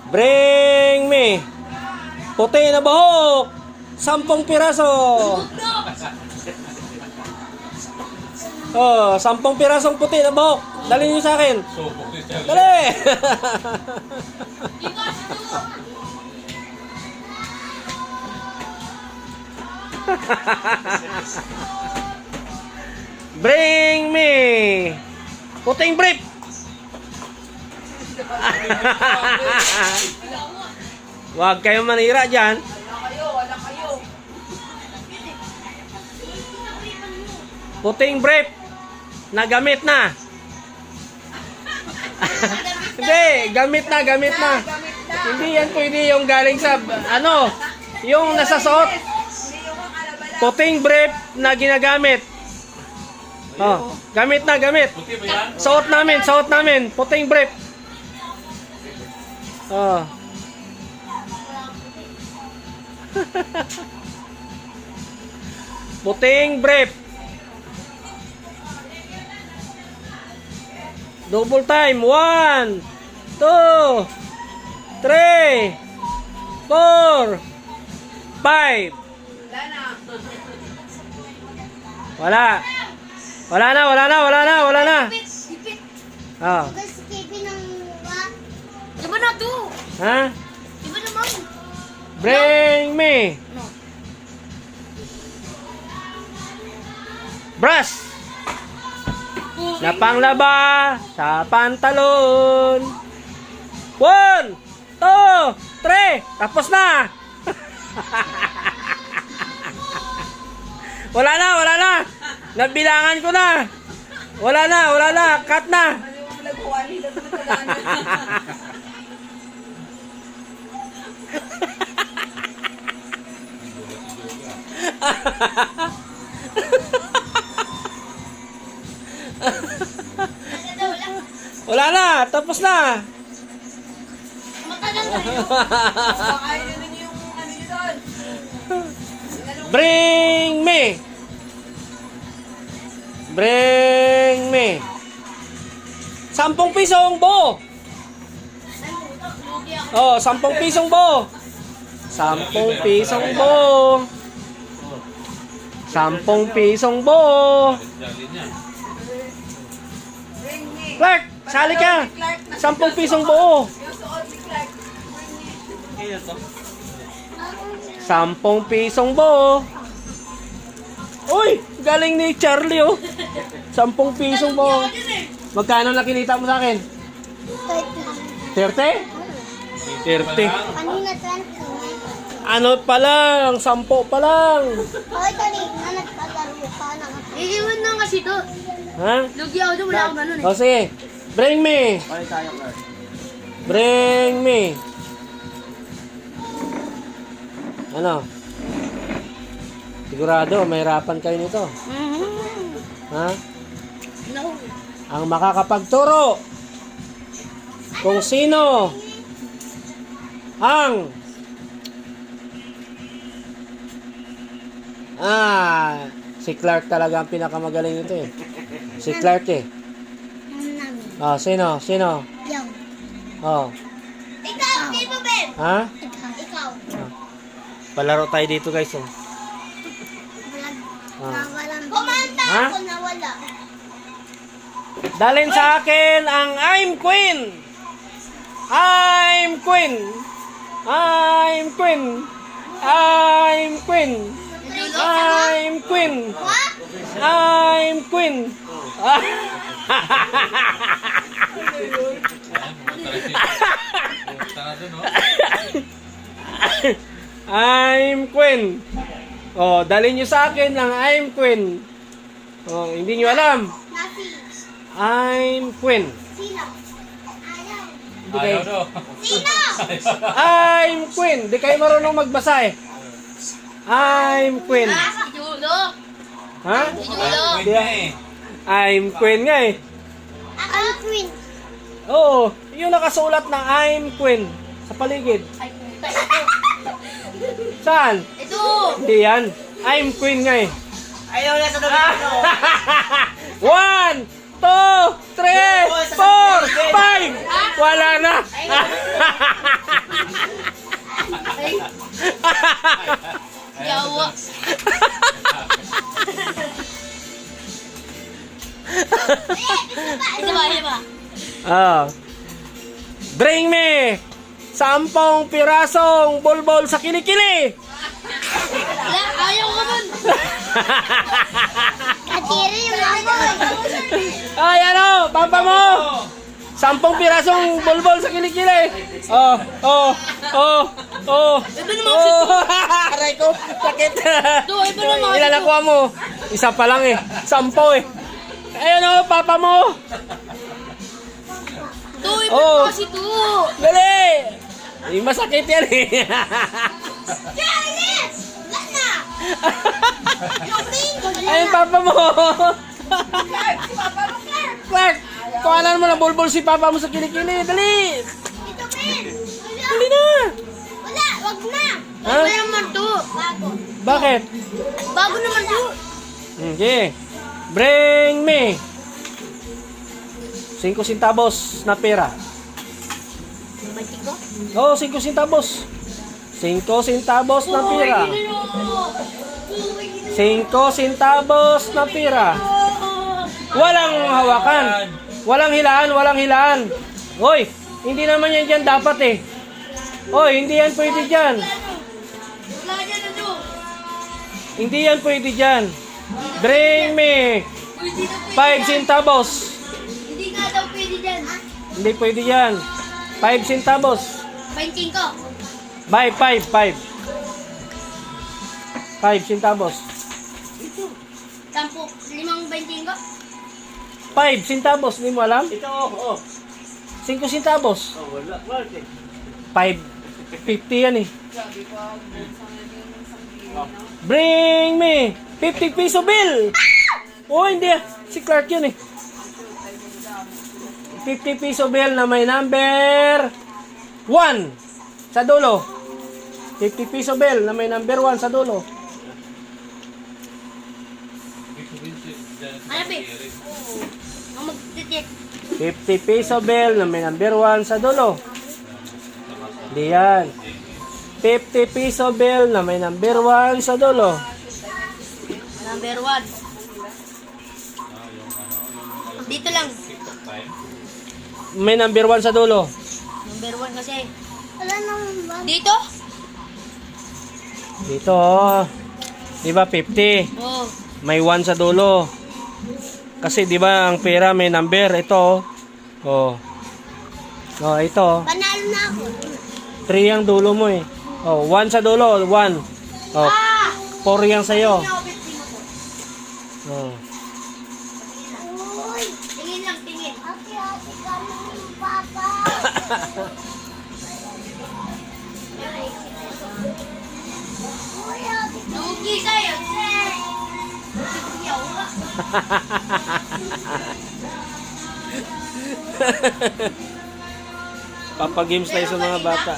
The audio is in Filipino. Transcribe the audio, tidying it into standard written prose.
Bring me. Puti na buhok. 10 piraso. Oh, 10 pirasong puti na buhok. Dali niyo sa akin. Dali. Bring me. Puting brief. Huwag kayong manira dyan. Wala kayo. Puting brief. Nagamit na. Hindi, gamit na. Gamit na. Hindi yan pwede yung galing sa, ano, yung nasa suot. Hindi yung kalabala. Puting brief na ginagamit. Oh, gamit na, gamit. Suot namin. Puting brief. Oh. Puting brief. Double time. 1, 2, 3, 4, 5. Wala na. Wala na. Ipit. Oh. Kasi Kevin ng what? Diba na to? Ha? Diba naman? Bring me. No. Brush. Na panglaba sa pantalon. 1, 2, 3. Tapos na. Wala na. Nabilangan ko na. Wala na. Cut na. Ano yung nagkuwali na ito na Wala na. Tapos na. Matagal na yun. Bakain na ninyo yung ano nyo doon. Bring me. 10 pisong buo. Oh, 10 pisong buo. 10 pisong buo. 10 pisong buo. Bring me. Clark, sali ka. 10 pisong buo. Yung suot ni Clark. Bring me. 10 pisong buo. Uy, galing ni Charlie oh. 10 pisong buo. Magkano na kinita mo sa akin? 30? 30? Kanina 20. Ano pa lang, 10 pa lang. Okay, Tony. Nagpalaro ka na. Iiwan na kasi to. Ha? Lugi ako doon. Wala akong ganun eh. O sige, bring me. Bring me. Ano? Sigurado, mahirapan kayo nito. Ha? No. Ang makakapagturo kung sino ang si Clark talaga ang pinakamagaling nito eh. Si Clark eh. Oh, sino? Yung. Oh. Ikaw, Tito Ben. Ha? Ikaw. Palaro tayo dito guys oh. Nawalan. Kumanta Ha? ako nawala. Dalhin sa akin ang I'm Queen. I'm Queen. I'm Queen. I'm Queen. I'm Queen. What? I'm Queen. I'm Queen. Oh, dalhin nyo sa akin ang I'm Queen. Oh, hindi nyo alam. Nasi. I'm Queen. Sino? Ayaw. Hindi kayo. Sino? I'm Queen. Di kayo marunong magbasa eh. I'm Queen. Si Julo. Ha? Si Julo. I'm Queen nga eh. I'm Queen. Oo, yung nakasulat na I'm Queen sa paligid. Ay, puta. Ito. Saan? Ito. Hindi yan. I'm Queen nga eh. Ayaw na sa Domino. 1, 2, 3, 4, 5. Wala na. Yawa. Ito ba? Ah. Bring me 10 pirasong bulbol sa kilikili. Wala, ayaw ko man. Katiri yung amoy. Ay, ano? Papa mo! 10 pirasong bulbol sa kilikili. Oh, oh, oh, oh. Ito naman Oh, aray ko, sakit. Ito, iba naman. Ilan nakuha mo? Isa pa lang eh. 10 eh. Ayun oh, papa mo. Ito, iba Oh. naman kasi ito. Dali! Eh, masakit yan eh. Charles! Wala na! Yung pink! Ayun, papa mo. Clark, kuhanan mo ng bulbol si papa mo sa kilikili. Dali! Ito, pink! Wala! Dali na! Wala! Wag na! Ha? Bago naman ito. Bago. Bakit? Bago naman ito. Okay. Bring me 5 centavos na pera. Matik ko? Oh, 5 centavos. 5 centavos na pera. 5 centavos na pera. Walang hawakan. Walang hilaan, walang hilaan. Hoy, hindi naman yan dyan dapat eh. Hoy, hindi yan pwede dyan. Wala dyan ito. Hindi yan pwede dyan. Bring me Pwede na 5 pwede. centavos. Hindi nga daw pwede dyan. Hindi pwede yan. 5 centavos. 25 ko. 5 centavos. Ito. 5 ko. 5 centavos, hindi mo alam? Ito, oh. 5 centavos. Oh, wala. Wala. 5.50 yan eh. Bring me 50 peso bill. Oh, hindi. Si Clark yun eh. 50 peso bill na may number 1 sa dulo. 50 peso bill na may number 1 sa dulo. Hanap eh. Ang magtitik. 50 peso bill na may number 1 sa dulo. Hindi yan. 50 peso bill na may number 1 sa dulo. Number 1. Dito lang. May number 1 sa dulo. Number 1 kasi. Wala nang bago. Dito? Dito, oh. Di ba 50? Oh. May 1 sa dulo. Kasi di ba ang pera may number ito. Oh. Oh, ito. Panalo na ako. 3 ang dulo mo eh. Oh, 1 sa dulo, 1. Oh, 4 yang sa'yo. Oh. Uy! Tingin lang, tingin. Hati-hati kami ng papa. Uy, hati Lugi sa'yo. Yawa. Papa games tayo sa mga bata.